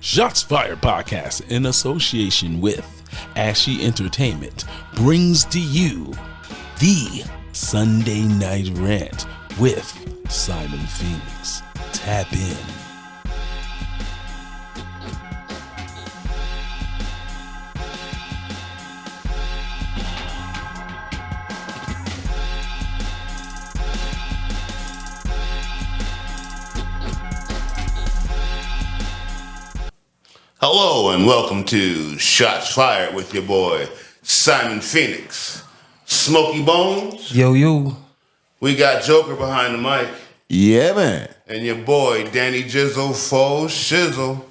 Shots Fired Podcast, in association with Ashy Entertainment, brings to you the Sunday Night Rant with Simon Phoenix. Tap in. Hello and welcome to Shots Fired with your boy Simon Phoenix. Smoky Bones. Yo. We got Joker behind the mic. Yeah, man. And your boy Danny Jizzle Foe Shizzle.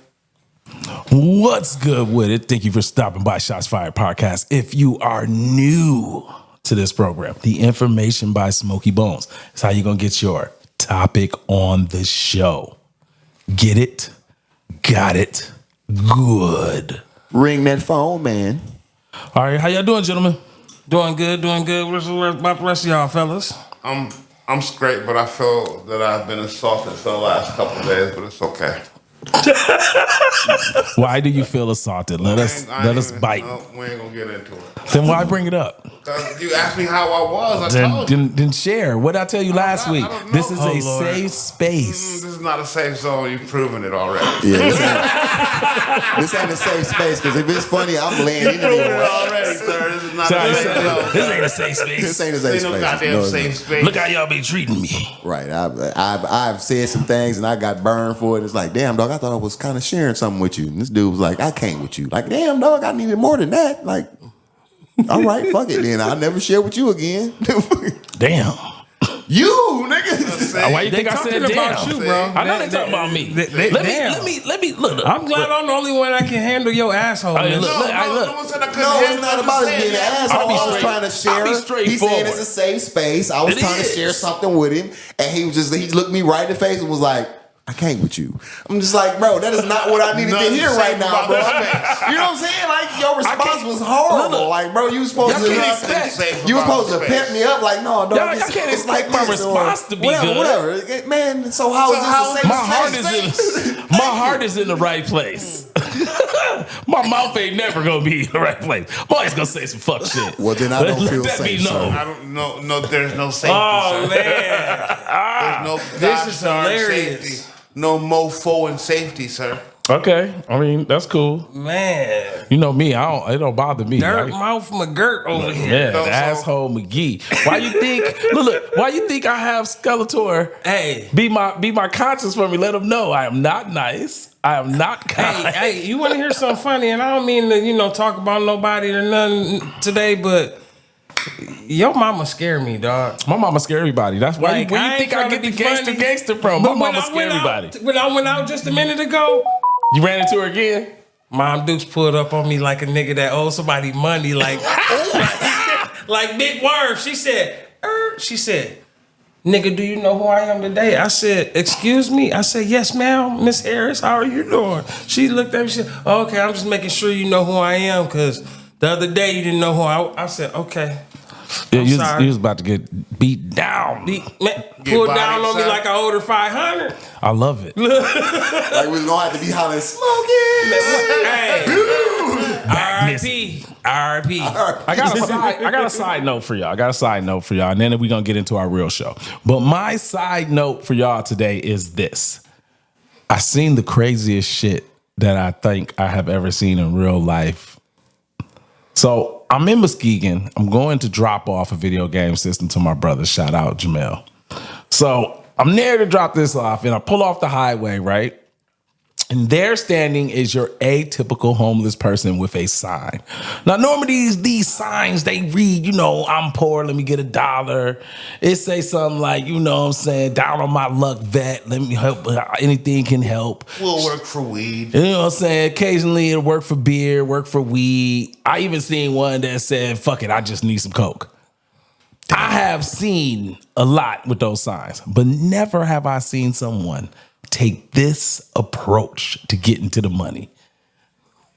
What's good with it? Thank you for stopping by Shots Fired Podcast. If you are new to this program, the information by Smoky Bones is how you're going to get your topic on the show. Get it? Got it? Good. Ring that phone, man. All right, how y'all doing, gentlemen? Doing good. What's about the rest of y'all, fellas? I'm straight, but I feel that I've been assaulted for the last couple of days, but it's okay. Why do you feel assaulted? Let us bite. No, we ain't gonna get into it. Then why bring it up? You asked me how I was. I told you. Then share. What did I tell you last week? This is a Lord. safe space. This is not a safe zone. You've proven it already. Yeah, this ain't a safe space, because if it's funny, I'm laying in Proven it it. already, sir. This is not a safe zone. This ain't a safe space. This ain't a safe Ain't space. no goddamn safe space. Look how y'all be treating me. Right. I've said some things and I got burned for it. It's like, damn, dog, I thought I was kind of sharing something with you. And this dude was like, I came with you. Like, damn, dog, I needed more than that. Like, all right, fuck it then. I'll never share with you again. Damn. You, nigga. Why you think I said about damn? you, bro? I know they talking about me. Let me look. I'm glad I'm the only one that can handle your asshole. Hey, man. look. No one said I couldn't No, handle it's not it. about it being an asshole. I'll be I was straight- trying to I'll share. be He straightforward. said it's a safe space. I was It trying to is. share something with him, and he looked me right in the face and was like, I came with you. I'm just like, bro, that is not what I needed to Nothing hear safe right now, about bro. this space. You know what I'm saying? Like, your response can't- was horrible. Look. Like, bro, you was supposed Y'all to can't expect- you were supposed to pimp me up. Like, no, dog. Y'all can't it's like expect my this, or response to be whatever, good. Whatever. Man, so how is this a safe My heart space? is in my heart is in the right place. My mouth ain't never gonna be in the right place. I'm always gonna say some fuck shit. Well, then I don't Let feel that safe, be known. sir. I don't know. No, there's no safety. Oh sir. man, There's no This is gosh darn hilarious. safety. No mofo and safety, sir. Okay, I mean that's cool. man. You know me, it don't bother me. Dirt I- mouth McGirt over here. Yeah, So- the asshole McGee. Why you think? look. Why you think I have Skeletor? Hey. be my conscience for me. Let him know I am not nice. I am not kind. Hey, you want to hear something funny? And I don't mean to, talk about nobody or nothing today, but your mama scared me, dog. My mama scare everybody. That's why. Like, Where I you ain't think I trying get to the be funny, gangster from? My But when mama I scare went everybody. out, when I went out just a minute ago, You ran into her again? Mom Dukes pulled up on me like a nigga that owes somebody money, like big word. She said, nigga, do you know who I am today? I said, excuse me? I said, yes, ma'am, Miss Harris, how are you doing? She looked at me, she said, oh, okay, I'm just making sure you know who I am, because the other day you didn't know who I said, okay. Yeah, I'm you sorry. was about to get beat down. Pulled bodied, down on me son. like I owed her 500. I love it. Like, we was going to have to be hollering, Smokey! Hey, R.I.P. I got a side note for y'all. And then we're gonna get into our real show. But my side note for y'all today is this. I seen the craziest shit that I think I have ever seen in real life. So I'm in Muskegon. I'm going to drop off a video game system to my brother. Shout out Jamel. So I'm there to drop this off, and I pull off the highway, right? And there standing is your atypical homeless person with a sign. Now, normally these signs, they read, I'm poor, let me get $1. It say something like, what I'm saying, down on my luck, vet, let me help, anything can help. We'll work for weed. You know what I'm saying? Occasionally it'll work for beer, work for weed. I even seen one that said, fuck it, I just need some Coke. I have seen a lot with those signs, but never have I seen someone take this approach to getting to the money.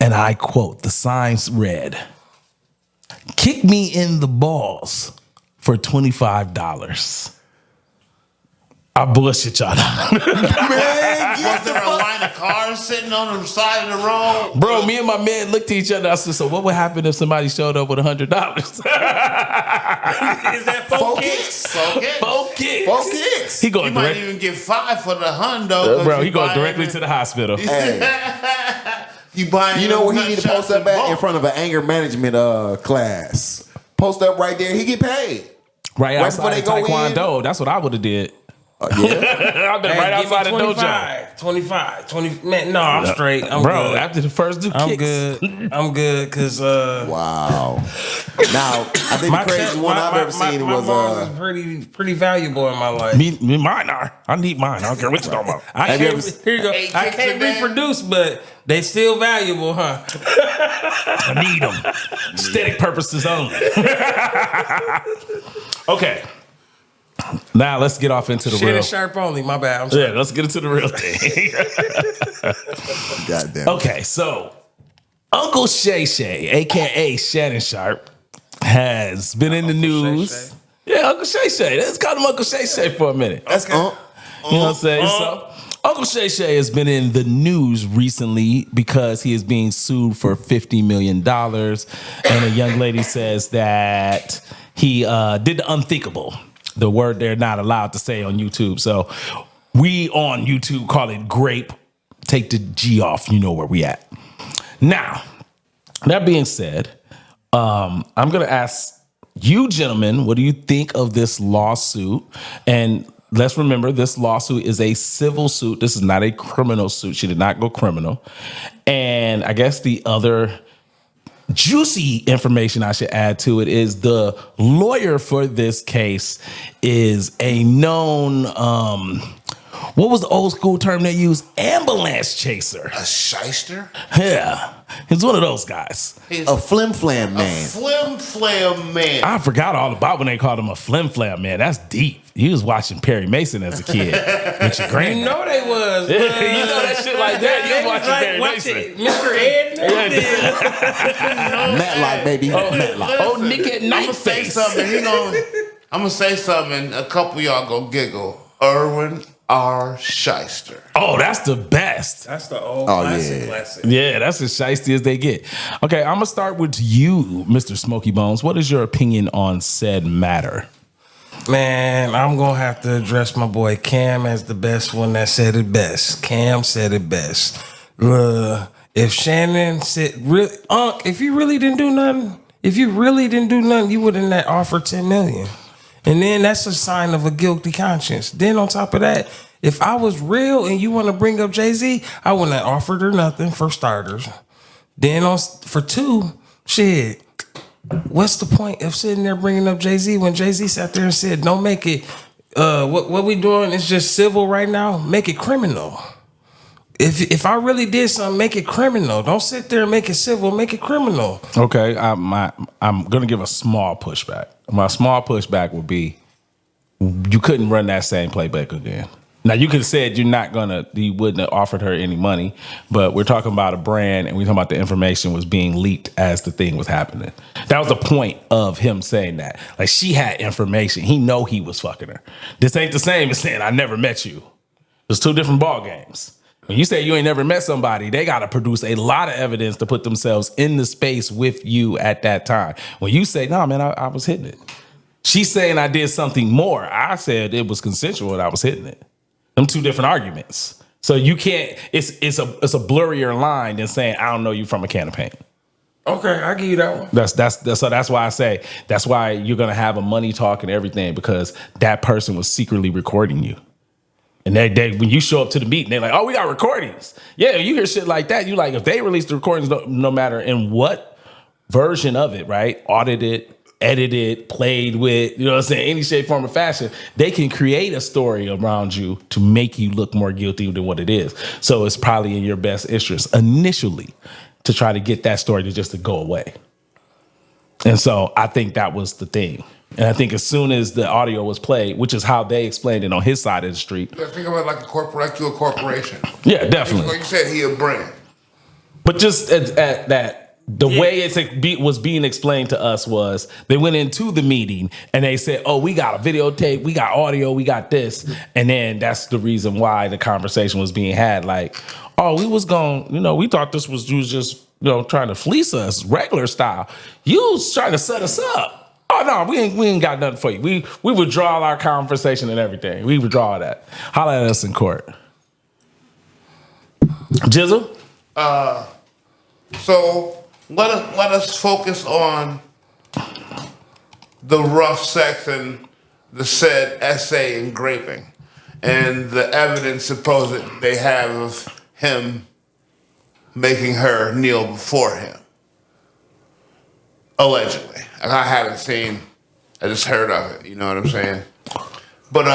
And I quote, the signs read, kick me in the balls for $25. I bullshit y'all. Man, Was there a line of cars sitting on the side of the road? Bro, me and my man looked at each other. I said, so what would happen if somebody showed up with $100? Is that 4 kicks? 4 kicks. 4 kicks. 4 kicks. He You going might direct, even get 5 for the hundo. bro. He going directly to the hospital. Hey, You buying? you know where he need to post up at? In bulk. front of an anger management class. Post up right there. He get paid. Right before outside they of go Taekwondo. That's what I would have did. Yeah. I've been right Give me outside the dojo. 25, 20. Man, no, I'm straight. I'm Bro, good. after the first 2 I'm kicks. good. I'm good because Wow. Now, I think the craziest one I've ever seen my was balls is pretty valuable in my life. Me, mine are. I need mine. I don't care what you're talking about. I Have you can't, ever- here you go. 8 I kicks can't a day? reproduce, but they still valuable, huh? I need them. Aesthetic purposes only. Okay. Now let's get off into the Shannon real. Sharpe only. My bad. I'm sorry. Yeah, let's get into the real thing. goddamn. Okay, so Uncle Shay Shay, aka Shannon Sharpe, has been in the news. Shay Shay. Yeah, Uncle Shay Shay. Let's call him Uncle Shay Shay for a minute. That's You know what I'm saying? So Uncle Shay Shay has been in the news recently because he is being sued for $50 million. And a young lady says that he did the unthinkable. The word they're not allowed to say on YouTube. So we on YouTube call it grape. Take the G off. You know where we at. Now, that being said, I'm going to ask you gentlemen, what do you think of this lawsuit? And let's remember, this lawsuit is a civil suit. This is not a criminal suit. She did not go criminal. And I guess the other juicy information I should add to it is the lawyer for this case is a known, what was the old school term they used? Ambulance chaser. A shyster? Yeah, he's one of those guys. He's A flim flam a man. flim flam man. I forgot all about when they called him a flim flam, man. That's deep. You was watching Perry Mason as a kid with your You granddad. know they was. You know that shit like that. You was watching Perry Mason. Mr. Ed. and everything. Matlock, baby. Matlock. Oh, Nick at I'm night gonna say face. something. I'm gonna say something. A couple of y'all gonna giggle. Irwin R. Shyster. Oh, that's the best. That's the old Oh, classic. Yeah, that's as shiesty as they get. Okay, I'm gonna start with you, Mr. Smokey Bones. What is your opinion on said matter? Man, I'm gonna have to address my boy Cam as the best one that said it best. Cam said it best. If Shannon said, if you really didn't do nothing, you wouldn't have offered $10 million. And then that's a sign of a guilty conscience. Then on top of that, if I was real and you want to bring up Jay-Z, I wouldn't have offered her nothing for starters. Then for 2, shit. What's the point of sitting there bringing up Jay-Z when Jay-Z sat there and said, "Don't make it. What we doing is just civil right now. Make it criminal. If I really did something, make it criminal. Don't sit there and make it civil. Make it criminal." Okay, I'm gonna give a small pushback. My small pushback would be you couldn't run that same playback again. Now you could have said you wouldn't have offered her any money, but we're talking about a brand and we're talking about the information was being leaked as the thing was happening. That was the point of him saying that. Like she had information. He know he was fucking her. This ain't the same as saying I never met you. There's 2 different ball games. When you say you ain't never met somebody, they got to produce a lot of evidence to put themselves in the space with you at that time. When you say, "No, man, I was hitting it." She's saying I did something more. I said it was consensual and I was hitting it. Them 2 different arguments. So you can't. It's a blurrier line than saying I don't know you from a can of paint. Okay, I give you that one. That's why I say that's why you're gonna have a money talk and everything because that person was secretly recording you. And they when you show up to the meeting, they're like, "Oh, we got recordings." Yeah, you hear shit like that. You like if they release the recordings, no matter in what version of it, right? Audited, edited, played with, you know what I'm saying, any shape, form, or fashion, they can create a story around you to make you look more guilty than what it is. So it's probably in your best interest initially to try to get that story to go away. And so I think that was the thing. And I think as soon as the audio was played, which is how they explained it on his side of the street. Yeah, think of it like a corporation. Yeah, definitely. Like you said, he a brand. But just at that, The way it was being explained to us was they went into the meeting and they said, "Oh, we got a videotape, we got audio, we got this," and then that's the reason why the conversation was being had. Like, "Oh, we was going, we thought this was you was just trying to fleece us, regular style. You was trying to set us up. Oh no, we ain't got nothing for you. We withdraw our conversation and everything. We withdraw that. Holla at us in court." Jizzle. So let us focus on the rough sex and the said essay engraving and the evidence supposed they have of him making her kneel before him. Allegedly. And I haven't seen, I just heard of it, you know what I'm saying? But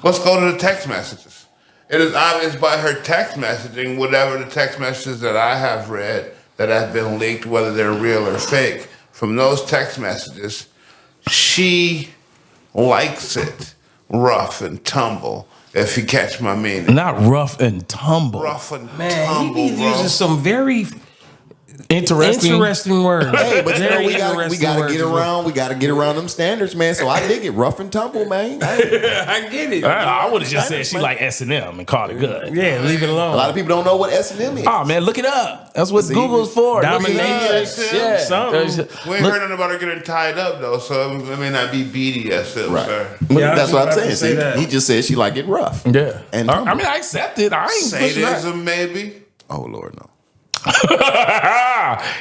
let's go to the text messages. It is obvious by her text messaging, whatever the text messages that I have read that have been leaked, whether they're real or fake, from those text messages, she likes it rough and tumble, if you catch my meaning. Not rough and tumble. Rough and Man, tumble, he be using some very Interesting words. Hey, but Very we gotta interesting words get as well. around. We gotta get around them standards, man. So I dig it, rough and tumble, man. I get it. I would have just said she like S&M and called it good. Yeah, leave it alone. A lot of people don't know what S&M is. Oh man, look it up. That's what Google's for. Dominatrix, Yeah. something. We ain't heard nothing about her getting tied up, though, so it may not be BDSM, Right. sir. Yeah, I That's was what I'm about to saying. say See, that. he just said she like it rough. Yeah. And I mean, I accept it. I ain't pushing that. Sadism, maybe? Oh Lord, no.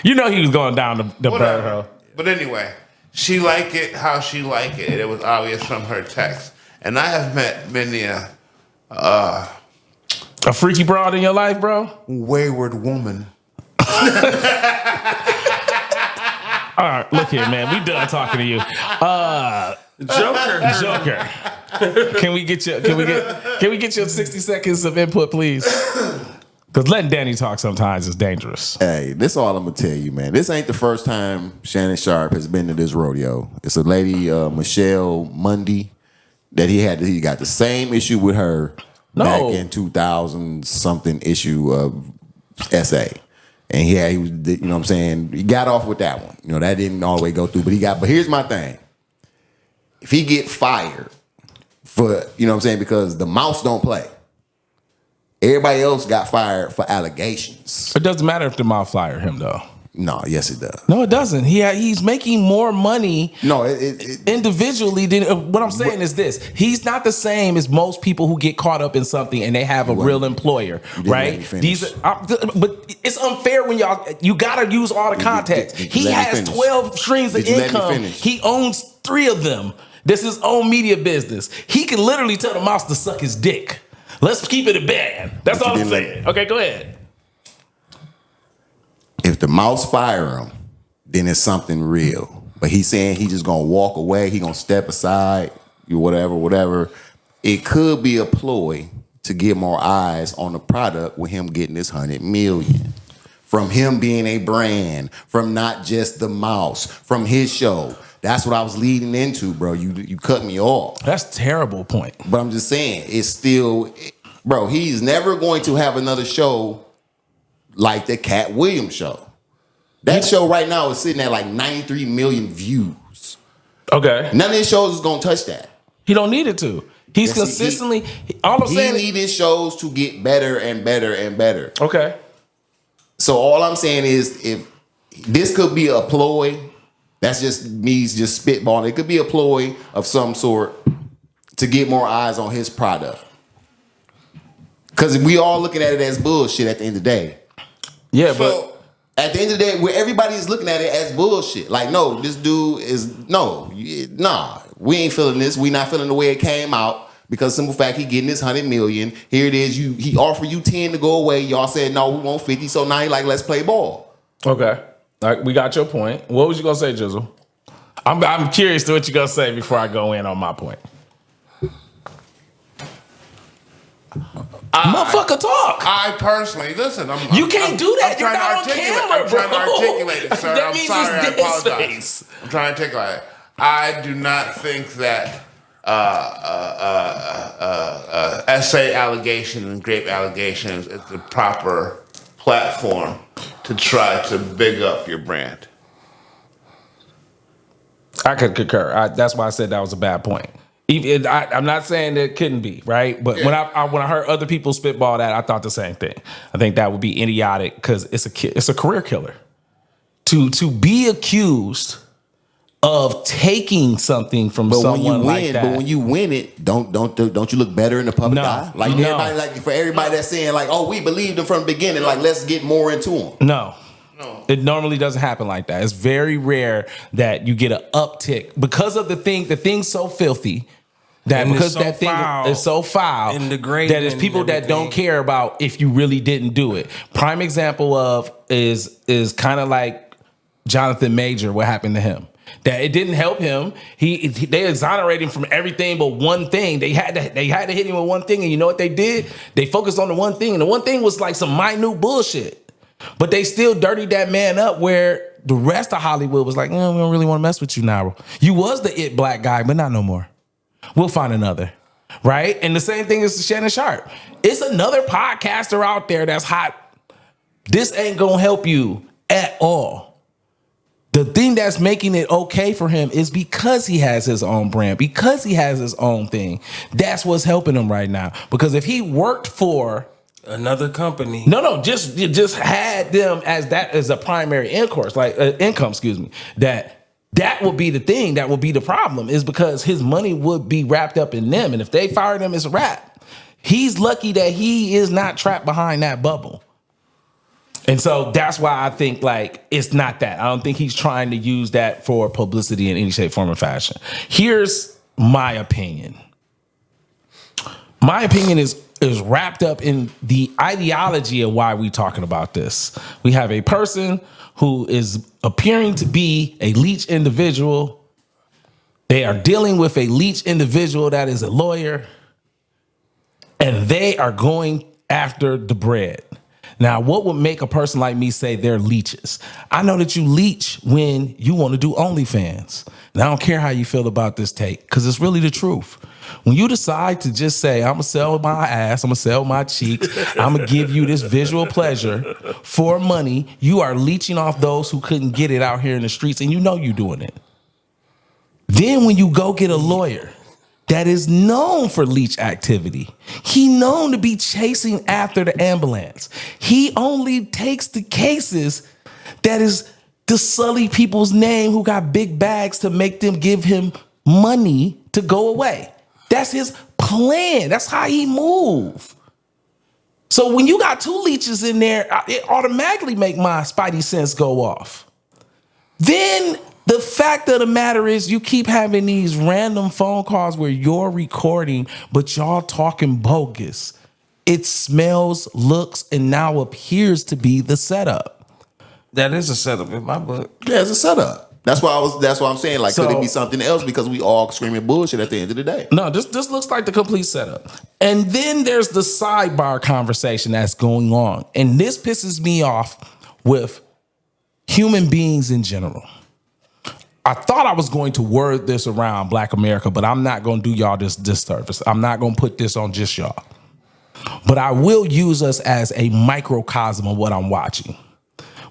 He was going down the bird Whatever. hole. But anyway, she like it how she like it. It was obvious from her text. And I have met many a A freaky broad in your life, bro? wayward woman. All right, look here, man. We done talking to you. Joker. Can we get your 60 seconds of input, please? Because letting Danny talk sometimes is dangerous. Hey, this all I'm gonna tell you, man. This ain't the first time Shannon Sharpe has been to this rodeo. It's a lady, Michelle Mundy, that he got the same issue with her back in 2000 something issue of SA. And he was, you know what I'm saying? He got off with that one. You know, that didn't all the way go through, but here's my thing. If he get fired for, you know what I'm saying, because the mouse don't play. Everybody else got fired for allegations. It doesn't matter if the mouth fire him, though. No, yes it does. No, it doesn't. He's making more money No, individually than what I'm saying is this. He's not the same as most people who get caught up in something and they have a real employer, right? But it's unfair when you gotta use all the context. He has 12 streams of income. He owns 3 of them. This is his own media business. He can literally tell the mouse to suck his dick. Let's keep it a band. That's all I'm saying. Okay, go ahead. If the mouse fire him, then it's something real. But he's saying he just gonna walk away. He gonna step aside. Whatever. It could be a ploy to get more eyes on the product with him getting this 100 million. From him being a brand, from not just the mouse, from his show. That's what I was leading into, bro. You cut me off. That's a terrible point. But I'm just saying, it's still, bro, he's never going to have another show like the Cat Williams show. That show right now is sitting at like 93 million views. Okay. None of his shows is going to touch that. He don't need it to. He's Yes, consistently, all I'm saying He need his shows to get better and better and better. Okay. So all I'm saying is, if this could be a ploy, that's just me just spitballing. It could be a ploy of some sort to get more eyes on his product. Because we all looking at it as bullshit at the end of the day. Yeah, So at the end of the day, where everybody is looking at it as bullshit. Like, no, this dude is nah. We ain't feeling this. We not feeling the way it came out. Because simple fact, he getting this 100 million. Here it is. He offered you 10 to go away. Y'all said no, we want 50. So now he like, let's play ball. Okay. All right, we got your point. What was you gonna say, Jizzle? I'm curious to what you gonna say before I go in on my point. Motherfucker, talk. I personally, listen, You can't do that. You're not on camera, I'm trying to bro. articulate it, sir. That I'm means sorry, I it's dead apologize. space. I'm trying to articulate it. I do not think that essay allegation and grape allegations is the proper platform to try to big up your brand. I could concur. That's why I said that was a bad point. I'm not saying that it couldn't be, right? But when I heard other people spitball that, I thought the same thing. I think that would be idiotic because it's a career killer. To be accused of taking something from someone like that. But when you win it, don't you look better in the public eye? Like everybody, like for everybody that's saying like, oh, we believed him from the beginning. Like, let's get more into him. No. It normally doesn't happen like that. It's very rare that you get an uptick because of the thing. The thing's so filthy that because that thing is so foul and degrading that it's people that don't care about if you really didn't do it. Prime example of is kind of like Jonathan Major. What happened to him? That it didn't help him. They exonerated him from everything but one thing. They had to hit him with one thing, and you know what they did? They focused on the one thing, and the one thing was like some minute bullshit. But they still dirtied that man up where the rest of Hollywood was like, we don't really want to mess with you now. You was the it black guy, but not no more. We'll find another. Right? And the same thing is Shannon Sharpe. It's another podcaster out there that's hot. This ain't going to help you at all. The thing that's making it okay for him is because he has his own brand, because he has his own thing. That's what's helping him right now. Because if he worked for another company. No, just had them as a primary income, That would be the thing. That would be the problem, is because his money would be wrapped up in them, and if they fired him, it's a wrap. He's lucky that he is not trapped behind that bubble, and so that's why I think like it's not that. I don't think he's trying to use that for publicity in any shape, form, or fashion. Here's my opinion. My opinion is wrapped up in the ideology of why we're talking about this. We have a person who is appearing to be a leech individual. They are dealing with a leech individual that is a lawyer, and they are going after the bread. Now, what would make a person like me say they're leeches? I know that you leech when you want to do OnlyFans. And I don't care how you feel about this take, because it's really the truth. When you decide to just say, I'm going to sell my ass, I'm going to sell my cheeks, I'm going to give you this visual pleasure for money, you are leeching off those who couldn't get it out here in the streets, and you know you're doing it. Then when you go get a lawyer that is known for leech activity, he known to be chasing after the ambulance. He only takes the cases that is to sully people's name who got big bags to make them give him money to go away. That's his plan. That's how he move. So when you got two leeches in there, it automatically make my spidey sense go off. Then the fact of the matter is you keep having these random phone calls where you're recording, but y'all talking bogus. It smells, looks, and now appears to be the setup. That is a setup in my book. Yeah, it's a setup. That's why I'm saying, like, could it be something else? Because we all screaming bullshit at the end of the day. No, this looks like the complete setup. And then there's the sidebar conversation that's going on. And this pisses me off with human beings in general. I thought I was going to word this around Black America, but I'm not going to do y'all this disservice. I'm not going to put this on just y'all. But I will use us as a microcosm of what I'm watching.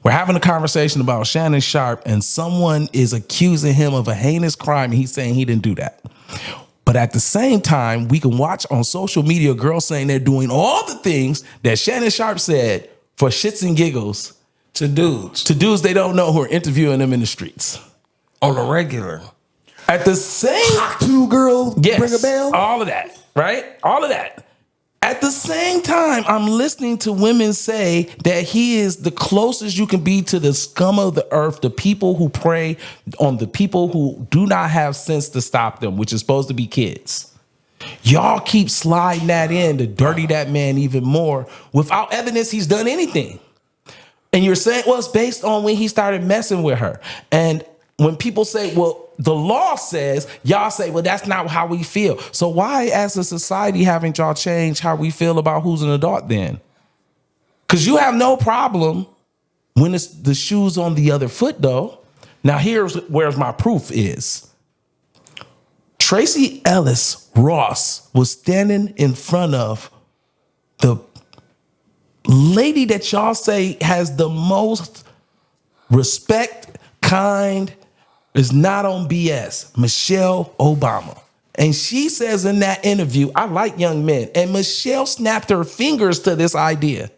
We're having a conversation about Shannon Sharpe, and someone is accusing him of a heinous crime, and he's saying he didn't do that. But at the same time, we can watch on social media girls saying they're doing all the things that Shannon Sharpe said for shits and giggles to dudes they don't know who are interviewing them in the streets. On a regular. At the same two girls, yes, ring a bell. All of that, right? All of that. At the same time, I'm listening to women say that he is the closest you can be to the scum of the earth, the people who prey on the people who do not have sense to stop them, which is supposed to be kids. Y'all keep sliding that in to dirty that man even more without evidence he's done anything. And you're saying, well, it's based on when he started messing with her. And when people say, well, the law says, y'all say, well, that's not how we feel. So why, as a society, haven't y'all changed how we feel about who's an adult then? Because you have no problem when it's the shoe's on the other foot, though. Now, here's where my proof is. Tracy Ellis Ross was standing in front of the lady that y'all say has the most respect, kind, is not on BS, Michelle Obama. And she says in that interview, I like young men. And Michelle snapped her fingers to this idea.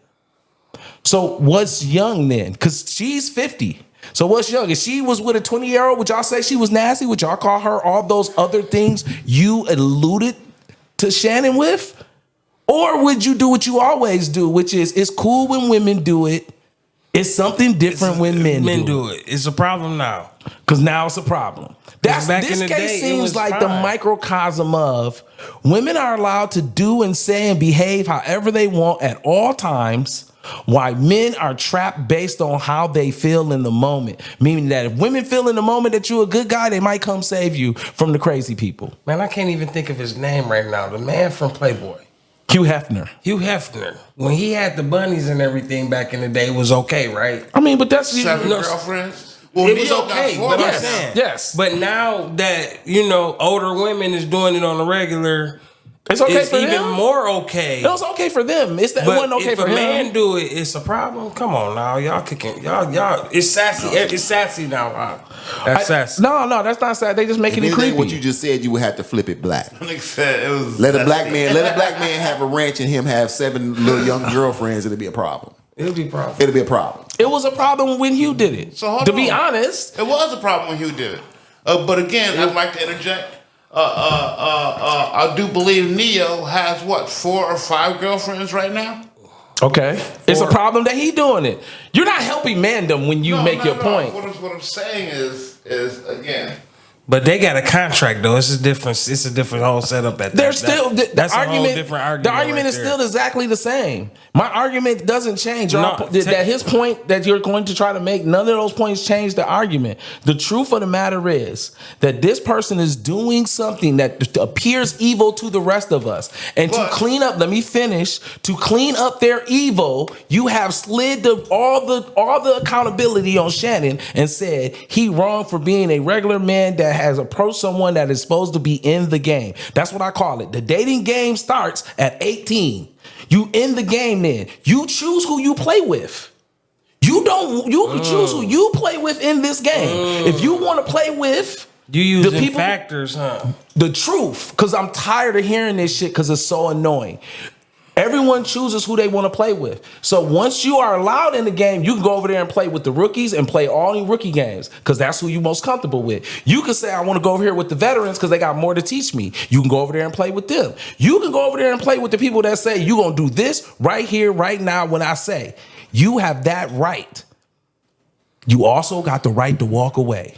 So what's young then? Because she's 50. So what's young? If she was with a 20-year-old, would y'all say she was nasty? Would y'all call her all those other things you alluded to Shannon with? Or would you do what you always do, which is it's cool when women do it. It's something different when men do it. It's a problem now. Because now it's a problem. This case seems like the microcosm of women are allowed to do and say and behave however they want at all times, while men are trapped based on how they feel in the moment. Meaning that if women feel in the moment that you're a good guy, they might come save you from the crazy people. Man, I can't even think of his name right now. The man from Playboy. Hugh Hefner. When he had the bunnies and everything back in the day, it was okay, right? I mean, but that's... 7 girlfriends? Well, it was okay, but I'm saying, yes. But now that older women is doing it on the regular, it's okay for them. It's even more okay. It was okay for them. It wasn't okay for him. If a man do it, it's a problem. Come on now, y'all kicking, y'all. It's sassy. It's sassy now. Wow. That's sassy. No, that's not sassy. They just making it creepy. What you just said, you would have to flip it black. Let a black man have a ranch and him have 7 little young girlfriends. It'll be a problem. It'll be a problem. It'll be a problem. It was a problem when Hugh did it. So hold to on. be honest, it was a problem when Hugh did it. But again, I'd like to interject. I do believe Neo has 4 or 5 girlfriends right now. Okay, it's a problem that he doing it. You're not helping mandem when you make your point. What I'm saying is again. But they got a contract though. It's a different whole setup at that. They're still the argument. Different argument. The argument is still exactly the same. My argument doesn't change. That his point that you're going to try to make, none of those points change the argument. The truth of the matter is that this person is doing something that appears evil to the rest of us. And to clean up, let me finish. To clean up their evil, you have slid all the accountability on Shannon and said he wrong for being a regular man that has approached someone that is supposed to be in the game. That's what I call it. The dating game starts at 18. You in the game then. You choose who you play with. You can choose who you play with in this game. If you want to play with you using the people, factors, huh? The truth, because I'm tired of hearing this shit because it's so annoying. Everyone chooses who they want to play with. So once you are allowed in the game, you can go over there and play with the rookies and play all the rookie games because that's who you're most comfortable with. You can say, I want to go over here with the veterans because they got more to teach me. You can go over there and play with them. You can go over there and play with the people that say, you're going to do this right here, right now when I say. You have that right. You also got the right to walk away.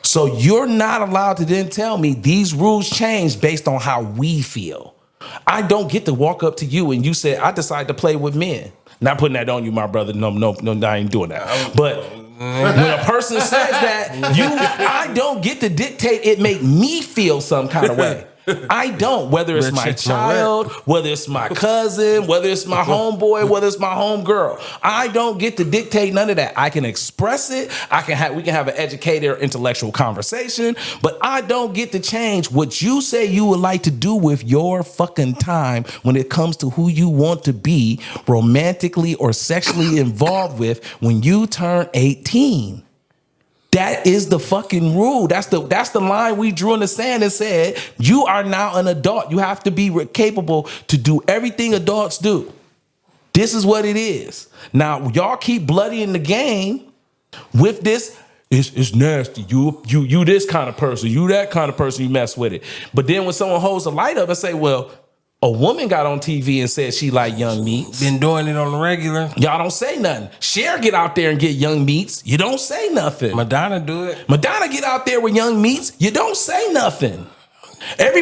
So you're not allowed to then tell me these rules change based on how we feel. I don't get to walk up to you and you say, I decide to play with men. Not putting that on you, my brother. No, I ain't doing that. But when a person says that, I don't get to dictate it make me feel some kind of way. I don't, whether it's my child, whether it's my cousin, whether it's my homeboy, whether it's my homegirl. I don't get to dictate none of that. I can express it. We can have an educated or intellectual conversation, but I don't get to change what you say you would like to do with your fucking time when it comes to who you want to be romantically or sexually involved with when you turn 18. That is the fucking rule. That's the line we drew in the sand and said, you are now an adult. You have to be capable to do everything adults do. This is what it is. Now, y'all keep bloodying the game with this. It's nasty. You this kind of person. You that kind of person. You mess with it. But then when someone holds a light up and say, well, a woman got on TV and said she like young meats. Been doing it on the regular. Y'all don't say nothing. Cher get out there and get young meats. You don't say nothing. Madonna do it. Madonna get out there with young meats. You don't say nothing.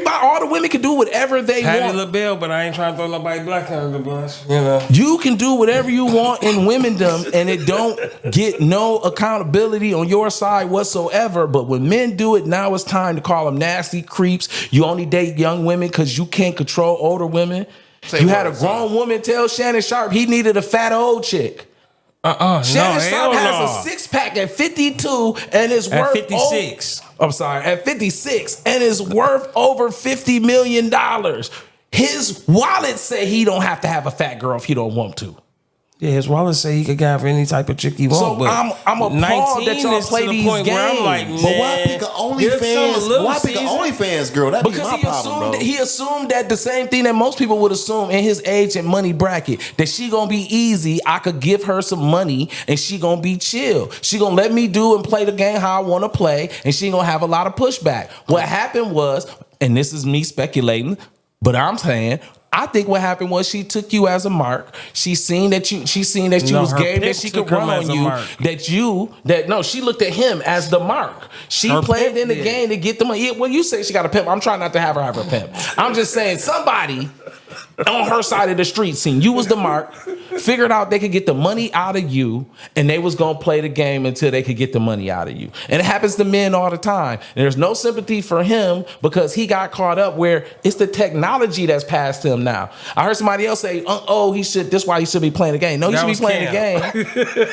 All the women can do whatever they want. Patti LaBelle, but I ain't trying to throw nobody black under the bus. You know, you can do whatever you want in womendom, and it don't get no accountability on your side whatsoever. But when men do it, now it's time to call them nasty creeps. You only date young women because you can't control older women. You had a grown woman tell Shannon Sharpe he needed a fat old chick. Shannon Sharpe has a 6-pack at 52 and is worth 56. At 56 and is worth over $50 million. His wallet say he don't have to have a fat girl if he don't want to. Yeah, his wallet say he could have any type of chick he want. So but I'm appalled that y'all play these games. But why pick an OnlyFans? Why pick an OnlyFans girl? That'd be my problem, bro. He assumed that the same thing that most people would assume in his age and money bracket, that she gonna be easy. I could give her some money and she gonna be chill. She gonna let me do and play the game how I want to play, and she gonna have a lot of pushback. What happened was, and this is me speculating, but I'm saying, I think what happened was she took you as a mark. She seen that you was game, that she could run on you. She looked at him as the mark. She played in the game to get the money. When you say she got a pimp, I'm trying not to have her have a pimp. I'm just saying somebody on her side of the street seen you was the mark, figured out they could get the money out of you, and they was gonna play the game until they could get the money out of you. And it happens to men all the time. And there's no sympathy for him because he got caught up where it's the technology that's passed him now. I heard somebody else say, this is why he should be playing the game. No, he should be playing the game.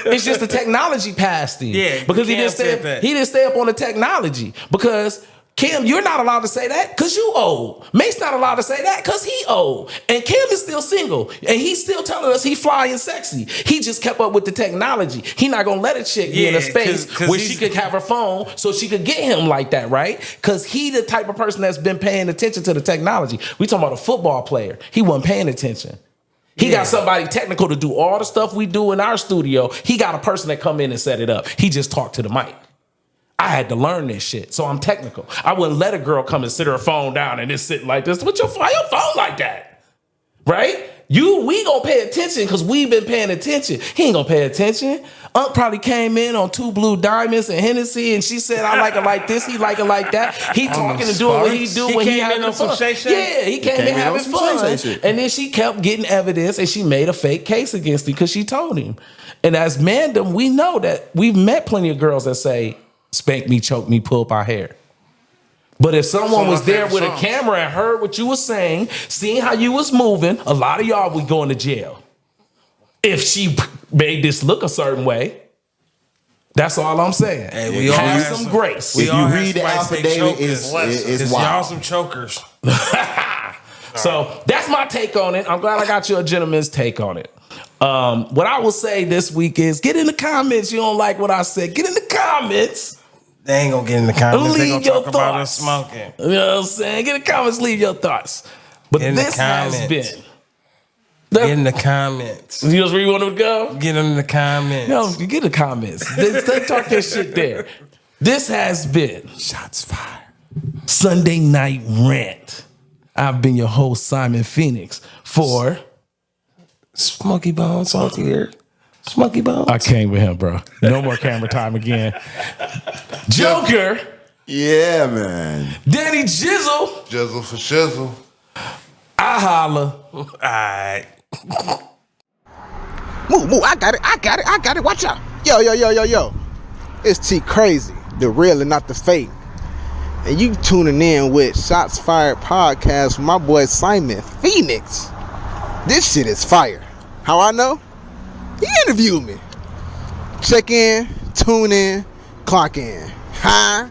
It's just the technology passed him. Yeah, because he didn't stay up on the technology. Because Kim, you're not allowed to say that because you old. Mace's not allowed to say that because he old. And Kim is still single. And he's still telling us he fly and sexy. He just kept up with the technology. He not going to let a chick be in a space where she could have her phone so she could get him like that, right? Because he the type of person that's been paying attention to the technology. We talking about a football player. He wasn't paying attention. He got somebody technical to do all the stuff we do in our studio. He got a person that come in and set it up. He just talked to the mic. I had to learn this shit, so I'm technical. I wouldn't let a girl come and sit her phone down and just sit like this. What's your phone like that? Right? We gonna pay attention because we've been paying attention. He ain't gonna pay attention. Unc probably came in on 2 Blue Diamonds and Hennessy, and she said, I like it like this, he like it like that. He talking and doing what he do when he having fun. Yeah, he came in having fun. And then she kept getting evidence, and she made a fake case against him because she told him. And as mandem, we know that we've met plenty of girls that say, spank me, choke me, pull up our hair. But if someone was there with a camera and heard what you were saying, seeing how you was moving, a lot of y'all would go into jail. If she made this look a certain way, that's all I'm saying. Hey, we all have some grace. If you read the affidavit, it's wild. Y'all some chokers. So that's my take on it. I'm glad I got you a gentleman's take on it. What I will say this week is get in the comments. You don't like what I said. Get in the comments. They ain't gonna get in the comments. They gonna talk about us smoking. You know what I'm saying? Get in the comments. Leave your thoughts. But this has been. Get in the comments. You know where you want to go? Get in the comments. No, you get in the comments. They talk that shit there. This has been Shots Fired Sunday Night Rant. I've been your host, Simon Phoenix, for Smoky Bones on here. Smoky Bones. I came with him, bro. No more camera time again. Joker. Yeah, man. Danny Jizzle. Jizzle for shizzle. I holla. All right. Moo, I got it. Watch out. Yo. It's T Crazy, the real and not the fake. And you tuning in with Shots Fired Podcast with my boy Simon Phoenix. This shit is fire. How I know? He interviewed me. Check in, tune in, clock in. Huh?